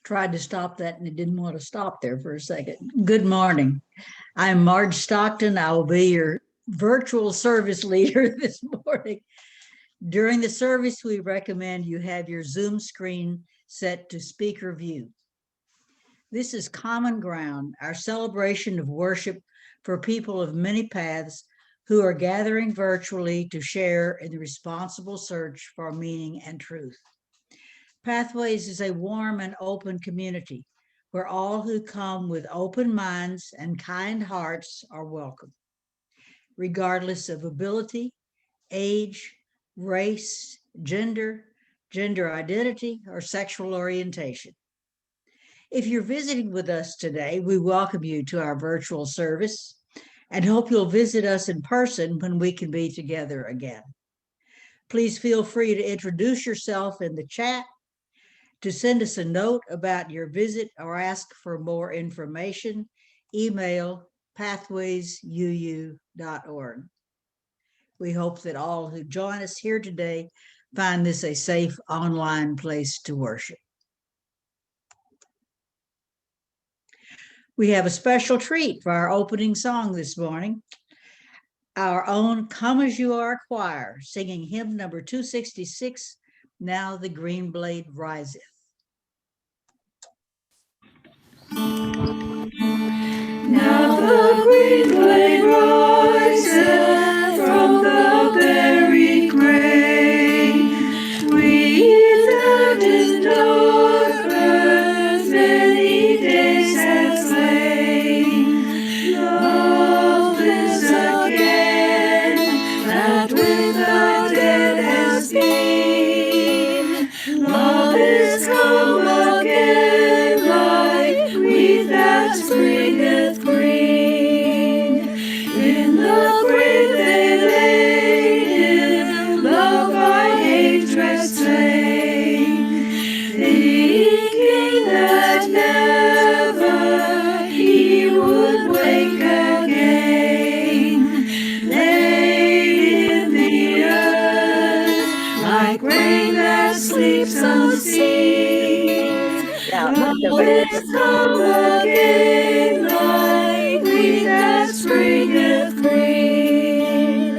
tried to stop that and it didn't want to stop there for a second. Good morning. I'm Marge Stockton. I will be your virtual service leader this morning. During the service, we recommend you have your Zoom screen set to speaker view. This is Common Ground, our celebration of worship for people of many paths who are gathering virtually to share in the responsible search for meaning and truth. Pathways is a warm and open community where all who come with open minds and kind hearts are welcome, regardless of ability, age, race, gender identity, or sexual orientation. If you're visiting with us today, we welcome you to our virtual service and hope you'll visit us in person when we can be together again. Please feel free to introduce yourself in the chat, to send us a note about your visit or ask for more information. Email pathwaysuu.org. We hope that all who join us here today find this a safe online place to worship. We have a special treat for our opening song this morning. Our own Come As You Are choir singing hymn number 266, Now the Green Blade Riseth. Now the green blade riseth from the buried grain. We that in darkness many days have slain, love lives again, that with the dead has been. Love is come again like wheat that springeth green. In the grave they laid him, love by hatred slain, thinking that never he would wake again. Laid in the earth like rain that sleeps unseen. Love is come again like wheat that springeth green.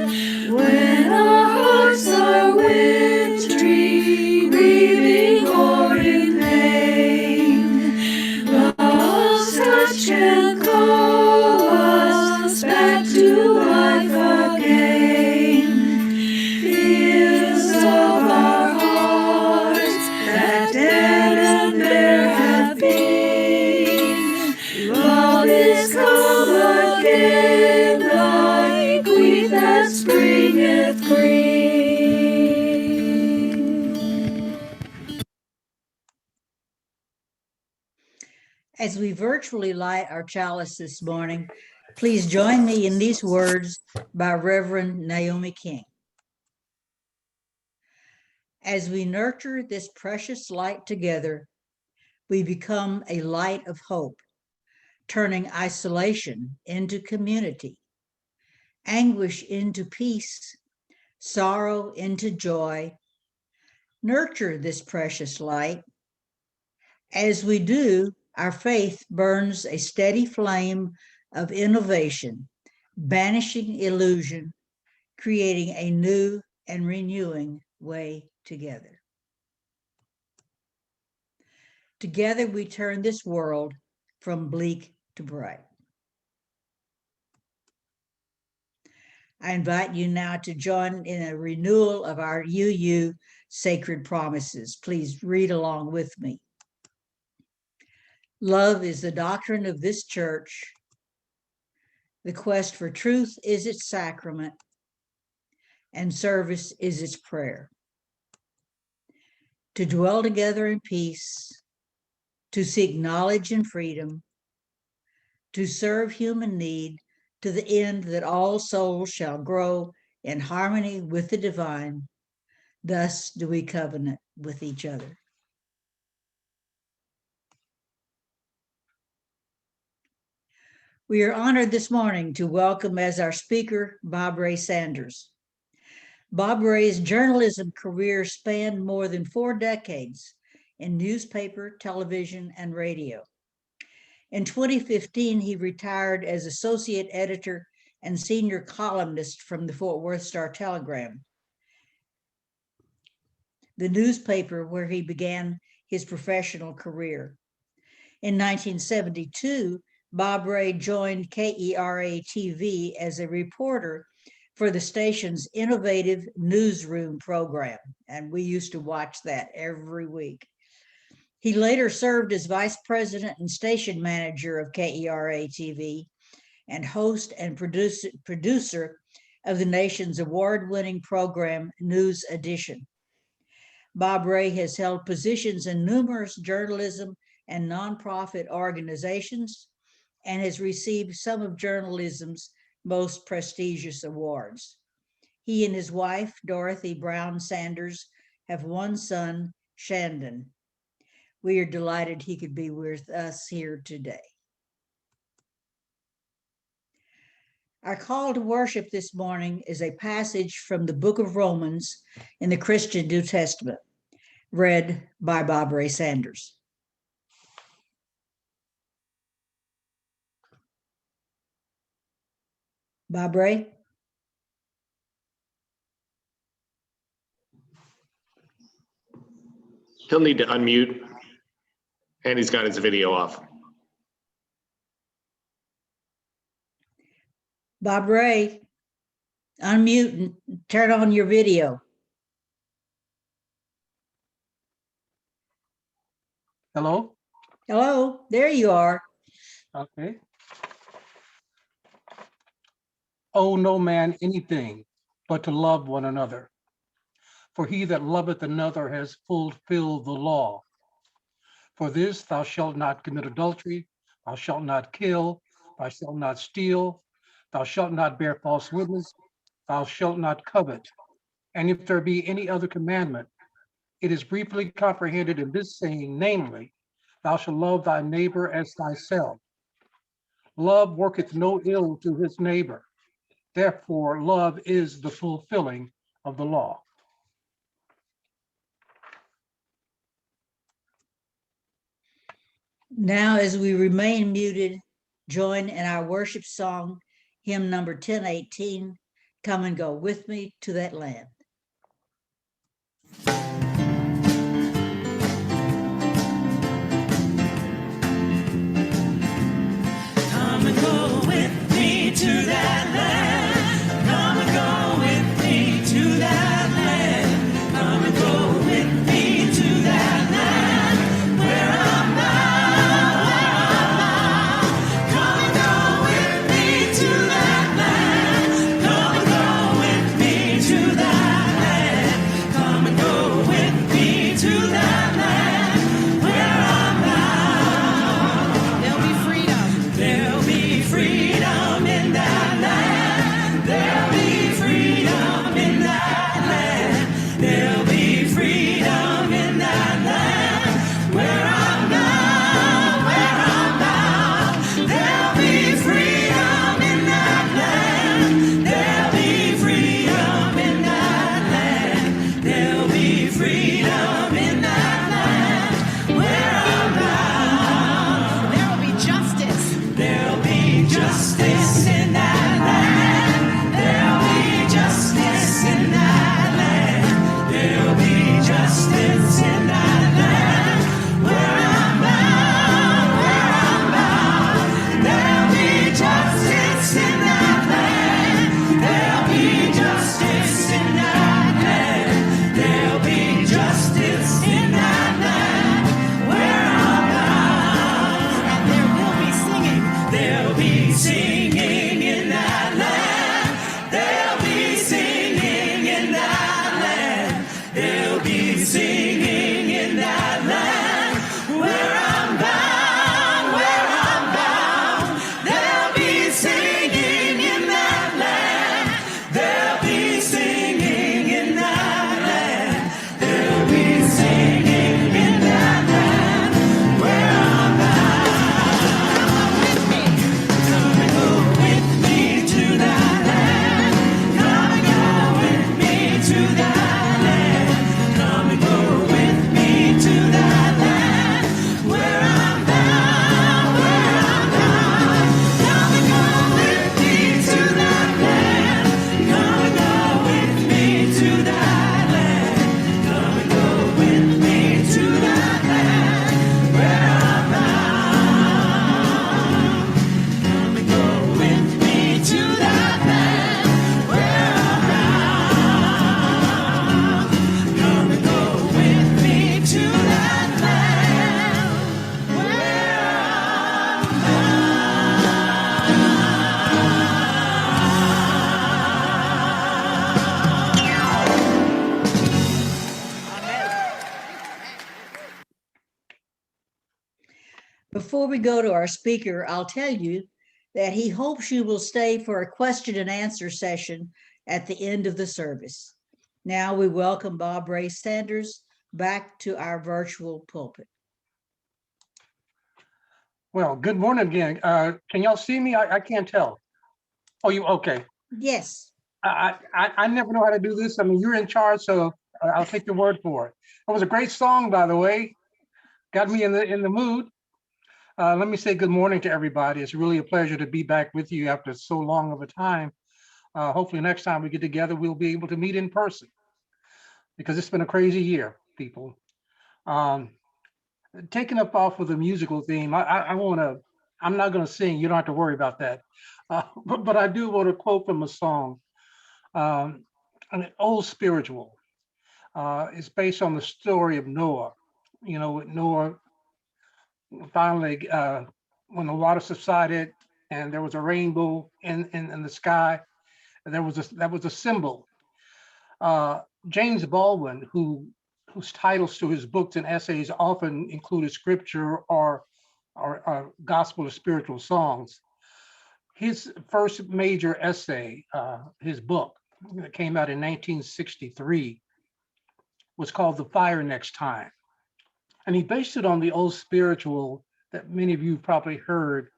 When our hearts are wintry, grieving or in pain, love's touch can call us back to life again. Tears of our hearts that dead and bare have been, love is come again like wheat that springeth green. As we virtually light our chalice this morning, please join me in these words by Reverend Naomi King. As we nurture this precious light together, we become a light of hope, turning isolation into community, anguish into peace, sorrow into joy. Nurture this precious light. As we do, our faith burns a steady flame of innovation, banishing illusion, creating a new and renewing way together. Together we turn this world from bleak to bright. I invite you now to join in a renewal of our UU sacred promises. Please read along with me. Love is the doctrine of this church. The quest for truth is its sacrament, and service is its prayer. To dwell together in peace, to seek knowledge and freedom, to serve human need to the end that all souls shall grow in harmony with the divine. Thus do we covenant with each other. We are honored this morning to welcome as our speaker, Bob Ray Sanders. Bob Ray's journalism career spanned more than 4 decades, in newspaper, television, and radio. In 2015, he retired as associate editor and senior columnist from the Fort Worth Star-Telegram, the newspaper where he began his professional career. In 1972, Bob Ray joined KERA-TV as a reporter for the station's innovative newsroom program, and we used to watch that every week. He later served as vice president and station manager of KERA-TV and host and producer of the nation's award-winning program, News Edition. Bob Ray has held positions in numerous journalism and nonprofit organizations and has received some of journalism's most prestigious awards. He and his wife, Dorothy Brown Sanders, have one son, Shandon. We are delighted he could be with us here today. Our call to worship this morning is a passage from the book of Romans in the Christian New Testament, read by Bob Ray Sanders. Bob Ray? He'll need to unmute, and he's got his video off. Bob Ray, unmute and turn on your video. Hello? Hello, there you are. Okay. Owe no man anything but to love one another. For he that loveth another has fulfilled the law. For this, thou shalt not commit adultery, thou shalt not kill, thou shalt not steal, thou shalt not bear false witness, thou shalt not covet. And if there be any other commandment, it is briefly comprehended in this saying, namely, thou shalt love thy neighbor as thyself. Love worketh no ill to his neighbor. Therefore, love is the fulfilling of the law. Now, as we remain muted, join in our worship song, hymn number 1018, Come and Go With Me to That Land. Come and go with me to that land. Come and go with me to that land. Come and go with me to that land where I'm bound. Come and go with me to that land. Come and go with me to that land. Come and go with me to that land where I'm bound. There'll be freedom. There'll be freedom in that land. There'll be freedom in that land. There'll be freedom in that land where I'm bound, where I'm bound. There'll be freedom in that land. There'll be freedom in that land. There'll be freedom in that land where I'm bound. There will be justice. There'll be justice in that land. There'll be justice in that land. There'll be justice in that land where I'm bound, where I'm bound. There'll be justice in that land. There'll be justice in that land. There'll be justice in that land where I'm bound. And there will be singing. There'll be singing in that land. There'll be singing in that land. There'll be singing in that land where I'm bound, where I'm bound. There'll be singing in that land. There'll be singing in that land. There'll be singing in that land where I'm bound. Come and go with me to that land. Come and go with me to that land. Come and go before we go to our speaker, I'll tell you that he hopes you will stay for a question and answer session at the end of the service. Now we welcome Bob Ray Sanders back to our virtual pulpit. Well, good morning again. Can y'all see me? I can't tell. Oh, you okay? Yes. I never know how to do this. I mean, you're in charge, so I'll take your word for it. It was a great song, by the way. Got me in the mood. Let me say good morning to everybody. It's really a pleasure to be back with you after so long of a time. Hopefully next time we get together, we'll be able to meet in person, because it's been a crazy year, people. Taking up off with the musical theme, I'm not gonna sing, you don't have to worry about that. But I do want to quote from a song, an old spiritual. It's based on the story of Noah. You know, Noah finally, when the water subsided and there was a rainbow in the sky, that was a symbol. James Baldwin, whose titles to his books and essays often included scripture or gospel or spiritual songs. His first major essay, his book that came out in 1963, was called The Fire Next Time. And he based it on the old spiritual that many of you probably heard.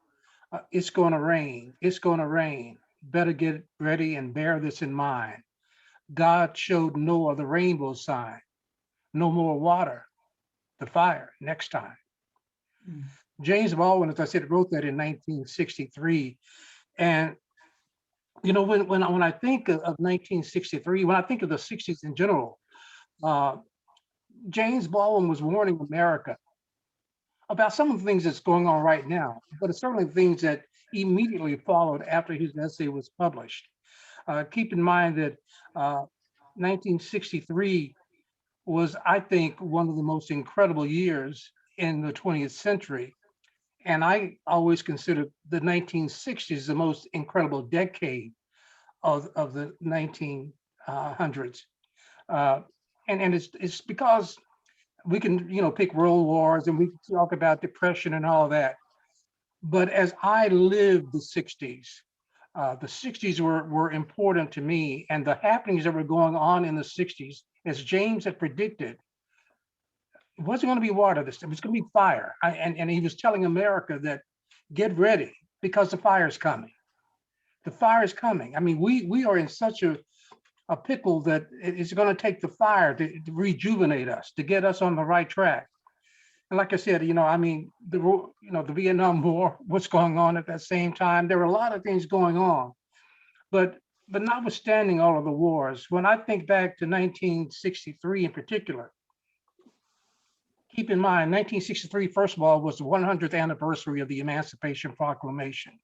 It's going to rain. It's going to rain. Better get ready and bear this in mind. God showed Noah the rainbow sign. No more water. The fire next time. Mm. James Baldwin, as I said, wrote that in 1963. And you know, when I think of 1963, when I think of the 60s in general, James Baldwin was warning America about some of the things that's going on right now, but it's certainly things that immediately followed after his essay was published. Keep in mind that 1963 was, I think, one of the most incredible years in the 20th century. And I always consider the 1960s the most incredible decade of the 1900s. And it's because we can, you know, pick world wars and we can talk about depression and all that. But as I lived the 60s were important to me, and the happenings that were going on in the 60s, as James had predicted, it wasn't going to be water this time, it was going to be fire. And he was telling America that get ready because the fire is coming. The fire is coming. I mean, we are in such a pickle that it's going to take the fire to rejuvenate us, to get us on the right track. And like I said, you know, I mean, the Vietnam War, what's going on at that same time, there were a lot of things going on. But notwithstanding all of the wars, when I think back to 1963 in particular, keep in mind, 1963, first of all, was the 100th anniversary of the Emancipation Proclamation.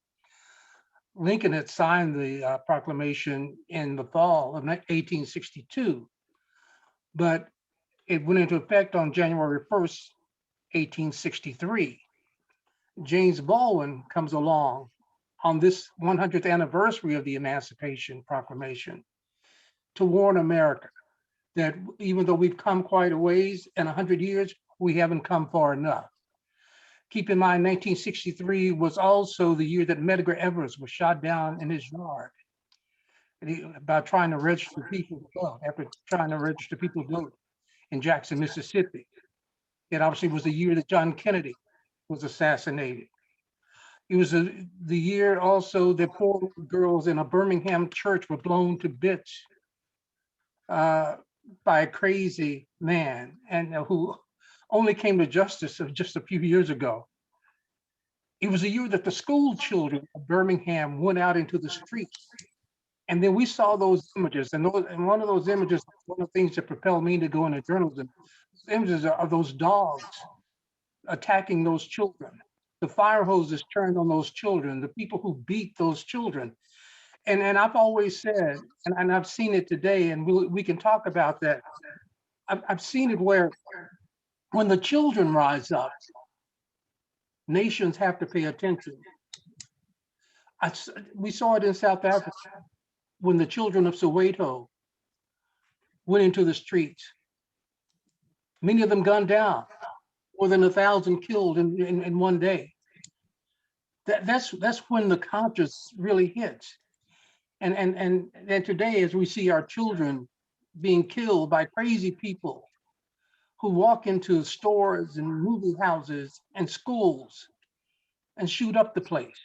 Lincoln had signed the proclamation in the fall of 1862, but it went into effect on January 1st, 1863. James Baldwin comes along on this 100th anniversary of the Emancipation Proclamation to warn America that even though we've come quite a ways in 100 years, we haven't come far enough. Keep in mind, 1963 was also the year that Medgar Evers was shot down in his yard about trying to register people to vote, after trying to register people to vote in Jackson, Mississippi. It obviously was the year that John Kennedy was assassinated. It was the year also that 4 girls in a Birmingham church were blown to bits by a crazy man, and who only came to justice just a few years ago. It was a year that the school children of Birmingham went out into the streets. And then we saw those images, and one of those images, one of the things that propelled me to go into journalism, images of those dogs attacking those children, the fire hoses turned on those children, the people who beat those children. And I've always said, and I've seen it today, and we can talk about that. I've seen it where when the children rise up, nations have to pay attention. We saw it in South Africa when the children of Soweto went into the streets, many of them gunned down. more than 1,000 killed in one day. That's when the conscience really hits. And today, as we see our children being killed by crazy people who walk into stores and movie houses and schools and shoot up the place.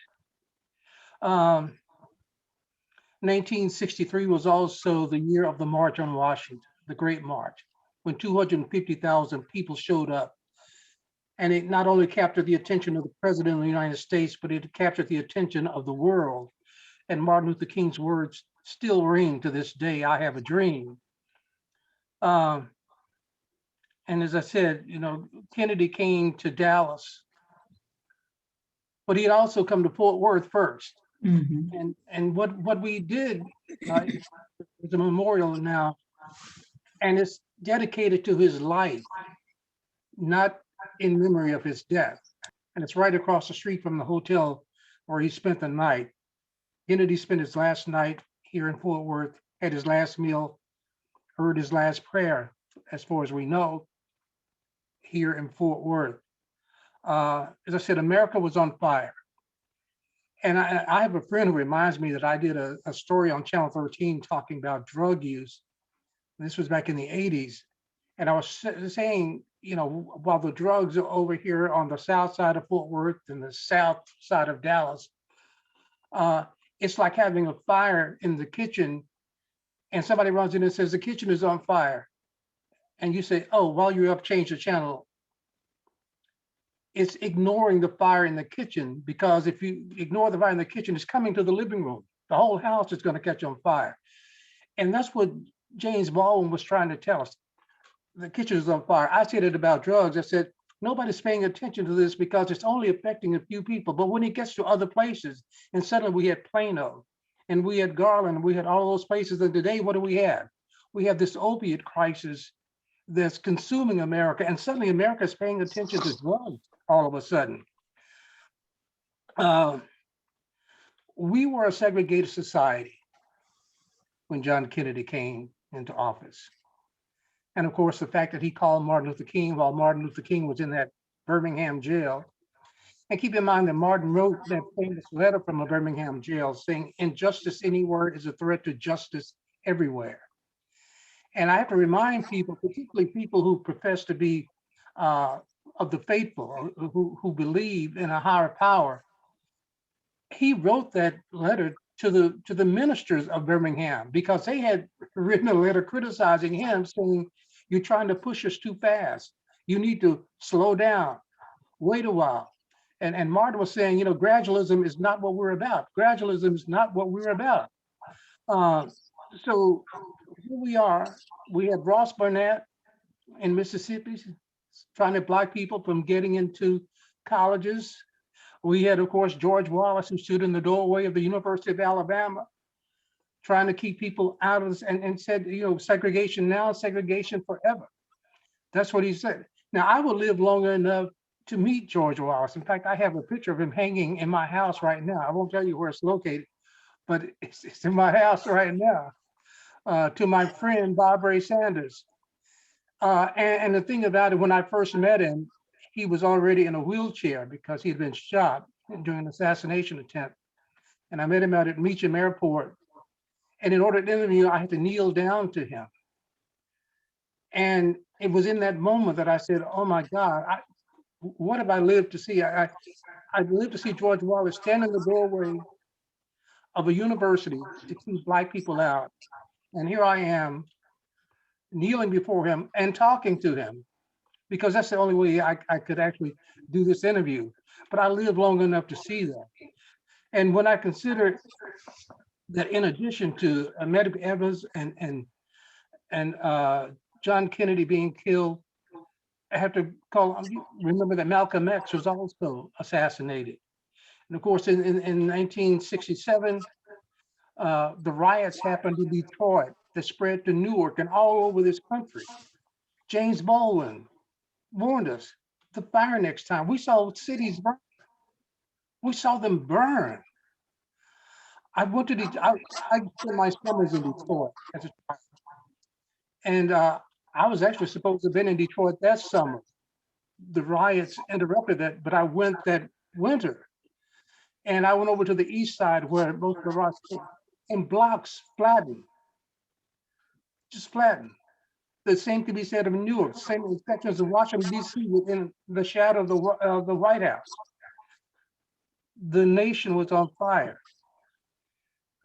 1963 was also the year of the March on Washington, the Great March, when 250,000 people showed up. And it not only captured the attention of the President of the United States, but it captured the attention of the world. And Martin Luther King's words still ring to this day, "I have a dream." And as I said, Kennedy came to Dallas, but he had also come to Fort Worth first. Mhm. And what we did is a memorial now, and it's dedicated to his life, not in memory of his death. And it's right across the street from the hotel where he spent the night. Kennedy spent his last night here in Fort Worth, had his last meal, heard his last prayer, as far as we know, here in Fort Worth. As I said, America was on fire. And I have a friend who reminds me that I did a story on Channel 13 talking about drug use. This was back in the 80s. And I was saying, while the drugs are over here on the south side of Fort Worth and the south side of Dallas, it's like having a fire in the kitchen and somebody runs in and says, the kitchen is on fire. And you say, oh, while you're up, change the channel. It's ignoring the fire in the kitchen, because if you ignore the fire in the kitchen, it's coming to the living room. The whole house is going to catch on fire. And that's what James Baldwin was trying to tell us. The kitchen is on fire. I said it about drugs. I said, nobody's paying attention to this because it's only affecting a few people. But when it gets to other places, and suddenly we had Plano, and we had Garland, and we had all those places. And today, what do we have? We have this opiate crisis that's consuming America. And suddenly America is paying attention to drugs all of a sudden. We were a segregated society when John Kennedy came into office. And of course, the fact that he called Martin Luther King while Martin Luther King was in that Birmingham jail. And keep in mind that Martin wrote that famous letter from a Birmingham jail saying, injustice anywhere is a threat to justice everywhere. And I have to remind people, particularly people who profess to be of the faithful, who believe in a higher power, he wrote that letter to the ministers of Birmingham because they had written a letter criticizing him, saying, you're trying to push us too fast. You need to slow down, wait a while. And Martin was saying, gradualism is not what we're about. Gradualism is not what we're about. So here we are. We had Ross Barnett in Mississippi trying to block people from getting into colleges. We had, of course, George Wallace, who stood in the doorway of the University of Alabama, trying to keep people out of this, and said, segregation now, segregation forever. That's what he said. Now, I will live long enough to meet George Wallace. In fact, I have a picture of him hanging in my house right now. I won't tell you where it's located, but it's in my house right now, to my friend, Bob Ray Sanders. And the thing about it, when I first met him, he was already in a wheelchair because he had been shot during an assassination attempt. And I met him out at Meacham Airport. And in order to interview, I had to kneel down to him. And it was in that moment that I said, oh my God, what have I lived to see? I lived to see George Wallace stand in the doorway of a university to keep Black people out. And here I am kneeling before him and talking to him, because that's the only way I could actually do this interview. But I lived long enough to see that. And when I consider that, in addition to Medgar Evers and John Kennedy being killed, I have to remember that Malcolm X was also assassinated. And of course, in 1967, the riots happened in Detroit that spread to Newark and all over this country. James Baldwin warned us, the fire next time. We saw cities burn. We saw them burn. I went to Detroit. I spent my summers in Detroit as a child. And I was actually supposed to have been in Detroit that summer, the riots interrupted that, but I went that winter. And I went over to the east side where most of the riots and blocks flattened, just flattened. The same could be said of New York, same sections of Washington, D.C. within the shadow of the White House. The nation was on fire.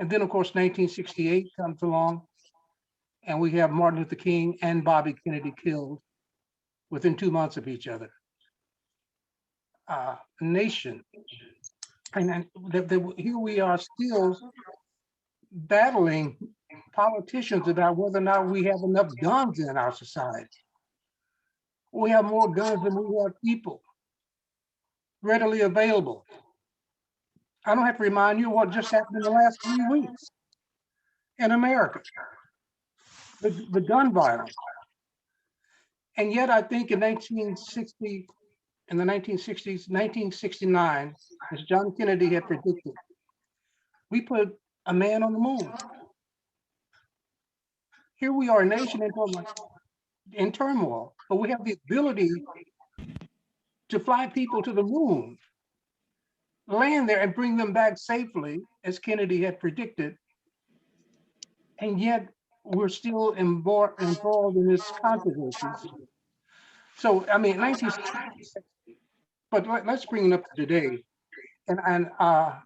And then, of course, 1968 comes along, and we have Martin Luther King and Bobby Kennedy killed within 2 months of each other. Nation. And here we are still battling politicians about whether or not we have enough guns in our society. We have more guns than we have people readily available. I don't have to remind you what just happened in the last 3 weeks in America, the gun violence. And yet I think in the 1960s, 1969, as John Kennedy had predicted, we put a man on the moon. Here we are, a nation in turmoil, but we have the ability to fly people to the moon, land there and bring them back safely, as Kennedy had predicted. And yet we're still involved in this controversy. So, I mean, 1960s, but let's bring it up to today. And I'm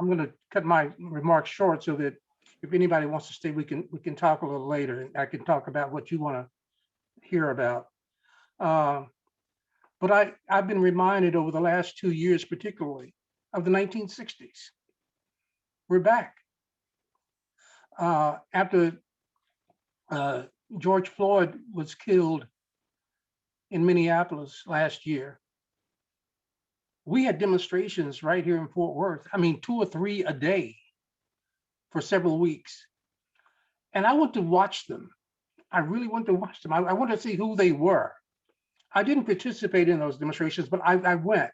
going to cut my remarks short so that if anybody wants to stay, we can talk a little later. I can talk about what you want to hear about. But I've been reminded over the last 2 years, particularly, of the 1960s. We're back. After George Floyd was killed in Minneapolis last year, we had demonstrations right here in Fort Worth. I mean, 2 or 3 a day for several weeks. And I went to watch them. I really went to watch them. I wanted to see who they were. I didn't participate in those demonstrations, but I went.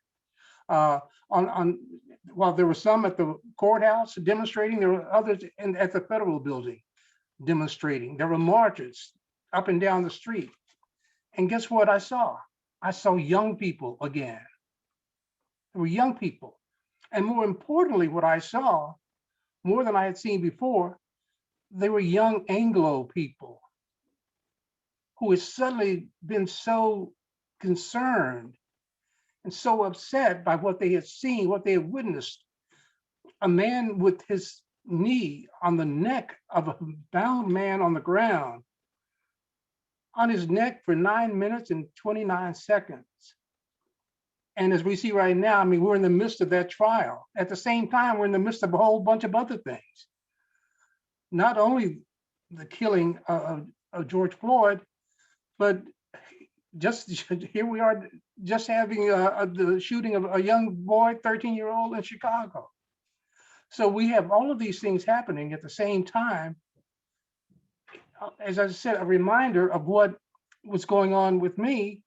While there were some at the courthouse demonstrating, there were others at the federal building demonstrating. There were marches up and down the street. And guess what I saw? I saw young people again. There were young people. And more importantly, what I saw, more than I had seen before, they were young Anglo people who had suddenly been so concerned and so upset by what they had seen, what they had witnessed. A man with his knee on the neck of a bound man on the ground, on his neck for 9 minutes and 29 seconds. And as we see right now, I mean, we're in the midst of that trial. At the same time, we're in the midst of a whole bunch of other things. Not only the killing of George Floyd, but just here we are just having the shooting of a young boy, 13-year-old in Chicago. So we have all of these things happening at the same time. As I said, a reminder of what was going on with me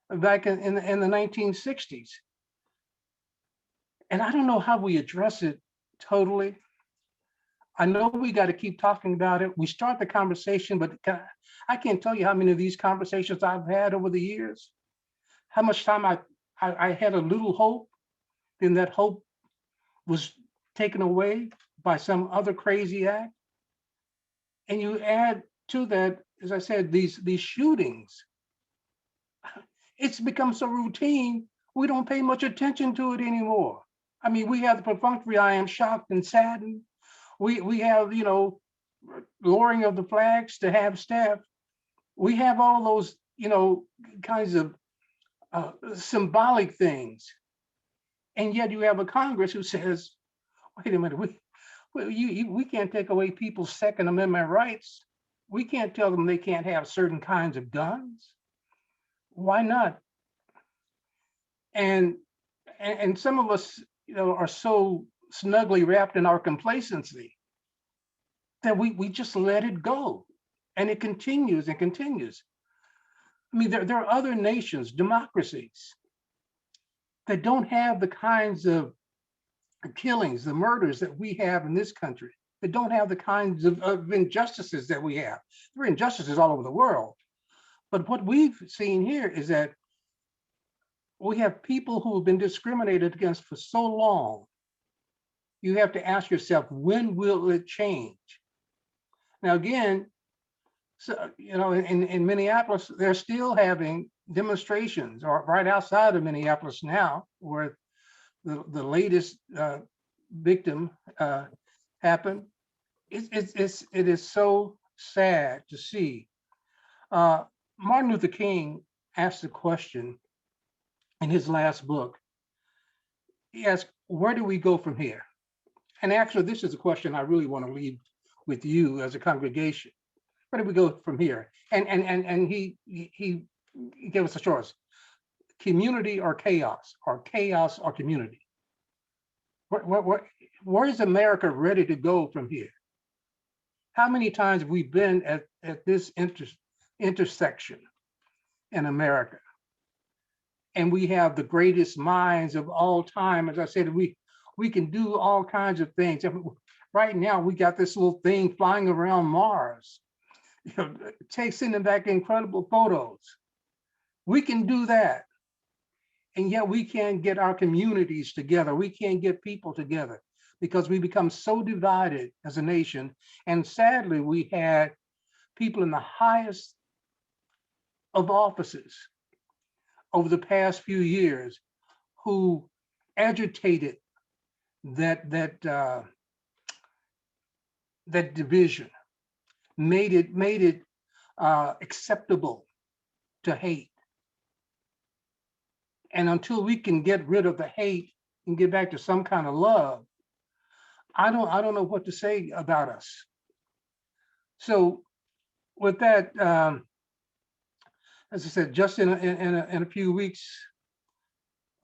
back in the 1960s. And I don't know how we address it totally. I know we got to keep talking about it. We start the conversation, but I can't tell you how many of these conversations I've had over the years, how much time I had a little hope, then that hope was taken away by some other crazy act. And you add to that, as I said, these shootings. It's become so routine, we don't pay much attention to it anymore. I mean, we have the perfunctory, I am shocked and saddened. We have, lowering of the flags to have staff. We have all those, kinds of symbolic things. And yet you have a Congress who says, wait a minute, we can't take away people's Second Amendment rights. We can't tell them they can't have certain kinds of guns. Why not? And some of us, are so snugly wrapped in our complacency that we just let it go, and it continues and continues. I mean, there are other nations, democracies, that don't have the kinds of killings, the murders that we have in this country. They don't have the kinds of injustices that we have. There are injustices all over the world, But what we've seen here is that we have people who have been discriminated against for so long. You have to ask yourself, when will it change? Now, again, so, you know, in Minneapolis, they're still having demonstrations, or right outside of Minneapolis now, where the latest victim happened. It is so sad to see. Martin Luther King asked a question in his last book. He asked, where do we go from here? And actually, this is a question I really want to leave with you as a congregation. Where do we go from here? And he gave us a choice: community or chaos or community. Where is America ready to go from here? How many times have we been at this intersection in America? And we have the greatest minds of all time. As I said, we can do all kinds of things. I mean, right now, we got this little thing flying around Mars, you know, sending back incredible photos. We can do that. And yet we can't get our communities together. We can't get people together because we become so divided as a nation. And sadly, we had people in the highest of offices over the past few years who agitated that division, made it acceptable to hate. And until we can get rid of the hate and get back to some kind of love, I don't know what to say about us. So with that, as I said, just in a few weeks,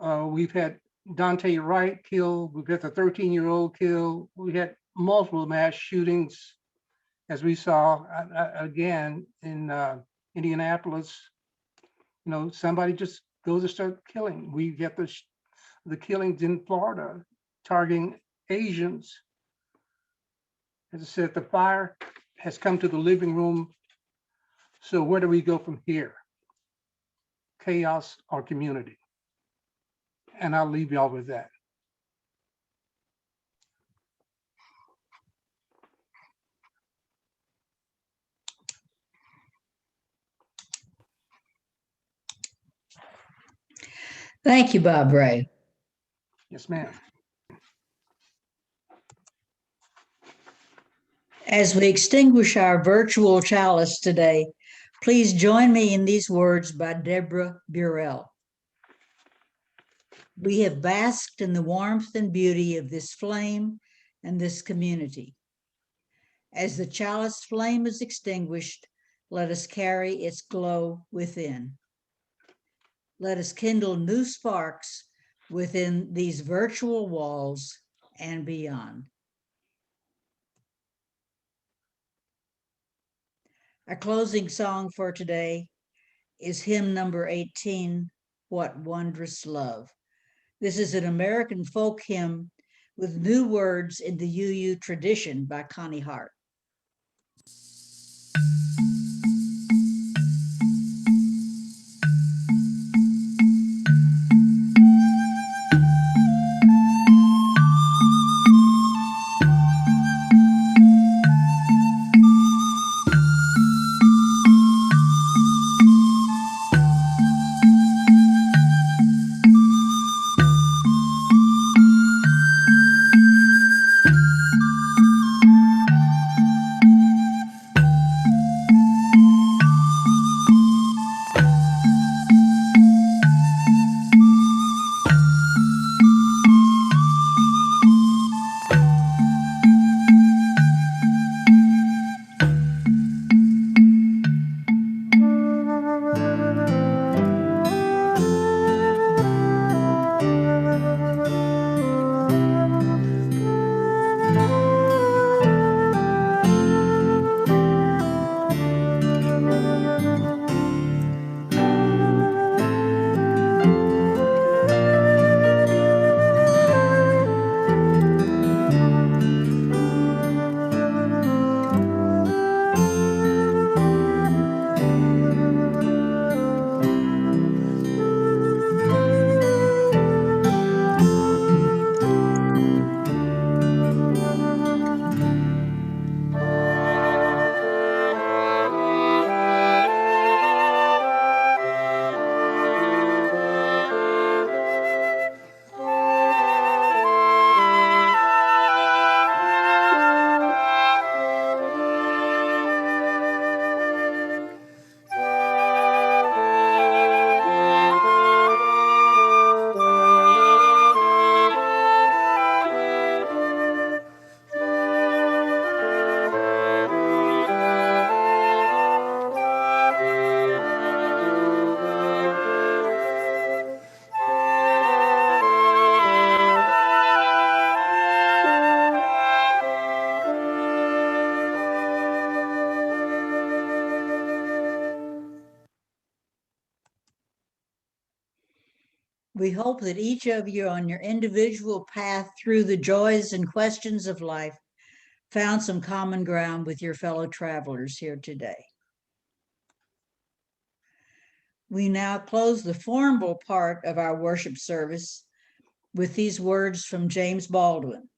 we've had Dante Wright killed. We've got the 13-year-old killed. We had multiple mass shootings, as we saw again in Indianapolis. You know, somebody just goes to start killing. We get the killings in Florida targeting Asians. As I said, the fire has come to the living room. So where do we go from here? Chaos or community? And I'll leave y'all with that. Thank you, Bob Ray. Yes, ma'am. As we extinguish our virtual chalice today, please join me in these words by Deborah Burrell. We have basked in the warmth and beauty of this flame and this community. As the chalice flame is extinguished, let us carry its glow within. Let us kindle new sparks within these virtual walls and beyond. Our closing song for today is hymn number 18, What Wondrous Love. This is an American folk hymn with new words in the UU tradition by Connie Hart. We hope that each of you on your individual path through the joys and questions of life found some common ground with your fellow travelers here today. We now close the formal part of our worship service with these words from James Baldwin.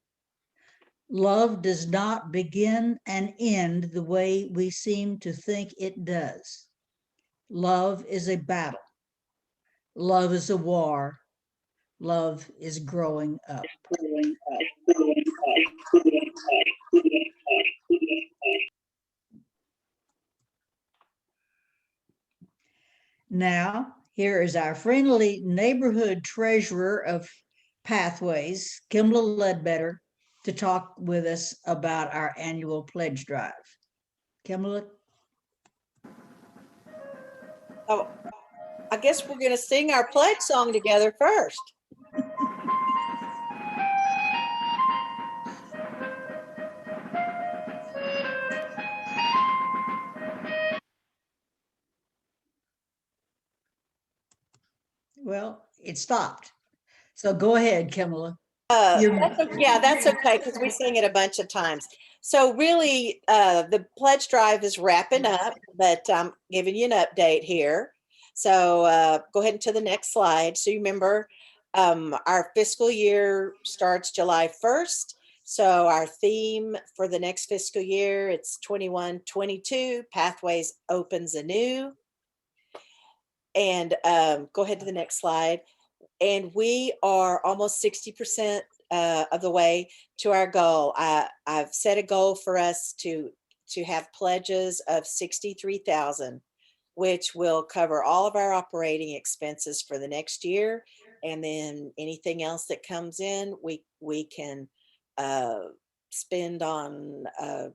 Love does not begin and end the way we seem to think it does. Love is a battle. Love is a war. Love is growing up. Now, here is our friendly neighborhood treasurer of Pathways, Kimball Ledbetter, to talk with us about our annual pledge drive. Kimball? Oh, I guess we're going to sing our pledge song together first. Well, it stopped. So go ahead, Kimball. Yeah, that's okay because we sing it a bunch of times. So really, the pledge drive is wrapping up, but I'm giving you an update here. So go ahead to the next slide. So you remember our fiscal year starts July 1st. So our theme for the next fiscal year, it's 21-22, Pathways opens anew. And go ahead to the next slide. And we are almost 60% of the way to our goal. I've set a goal for us to have pledges of 63,000, which will cover all of our operating expenses for the next year. And then anything else that comes in, we can spend on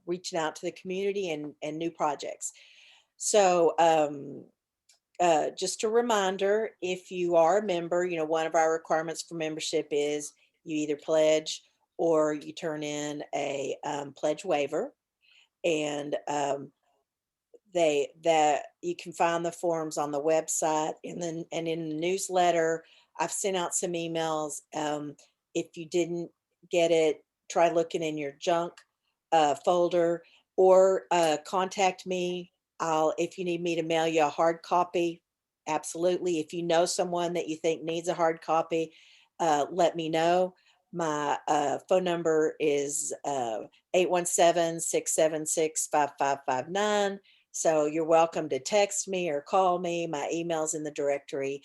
reaching out to the community and new projects. So just a reminder, if you are a member, one of our requirements for membership is you either pledge or you turn in a pledge waiver. And that you can find the forms on the website and in the newsletter. I've sent out some emails. If you didn't get it, try looking in your junk folder or contact me. If you need me to mail you a hard copy, absolutely. If you know someone that you think needs a hard copy, let me know. My phone number is 817-676-5559. So you're welcome to text me or call me. My email's in the directory.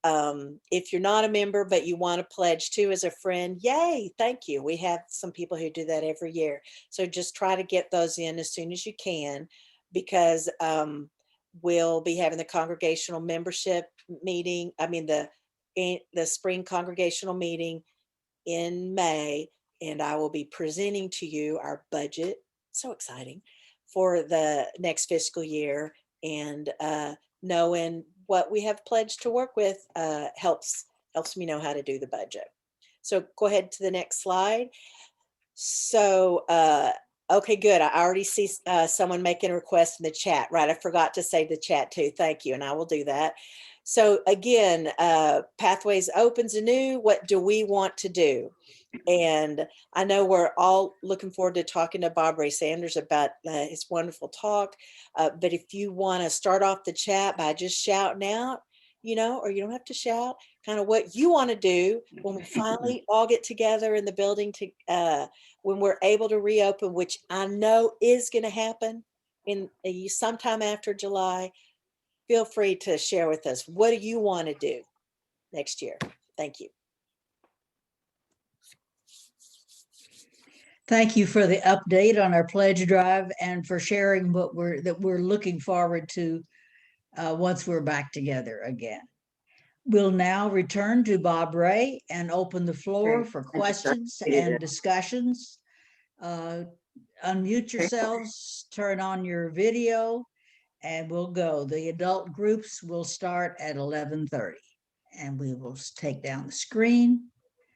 If you're not a member, but you want to pledge too as a friend, yay, thank you. We have some people who do that every year. So just try to get those in as soon as you can, because we'll be having the congregational membership meeting. The spring congregational meeting in May, and I will be presenting to you our budget. So exciting for the next fiscal year, and knowing what we have pledged to work with helps me know how to do the budget. So go ahead to the next slide. So okay, good. I already see someone making a request in the chat, right? I forgot to say the chat too. Thank you, and I will do that. So again, Pathways opens anew. What do we want to do? And I know we're all looking forward to talking to Bob Ray Sanders about his wonderful talk. But if you want to start off the chat by just shouting out, or you don't have to shout, kind of what you want to do when we finally all get together in the building when we're able to reopen, which I know is going to happen in sometime after July. Feel free to share with us. What do you want to do next year? Thank you. Thank you for the update on our pledge drive and for sharing what we're looking forward to once we're back together again. We'll now return to Bob Ray and open the floor for questions and discussions. Unmute yourselves, turn on your video, and we'll go. The adult groups will start at 11:30, and we will take down the screen.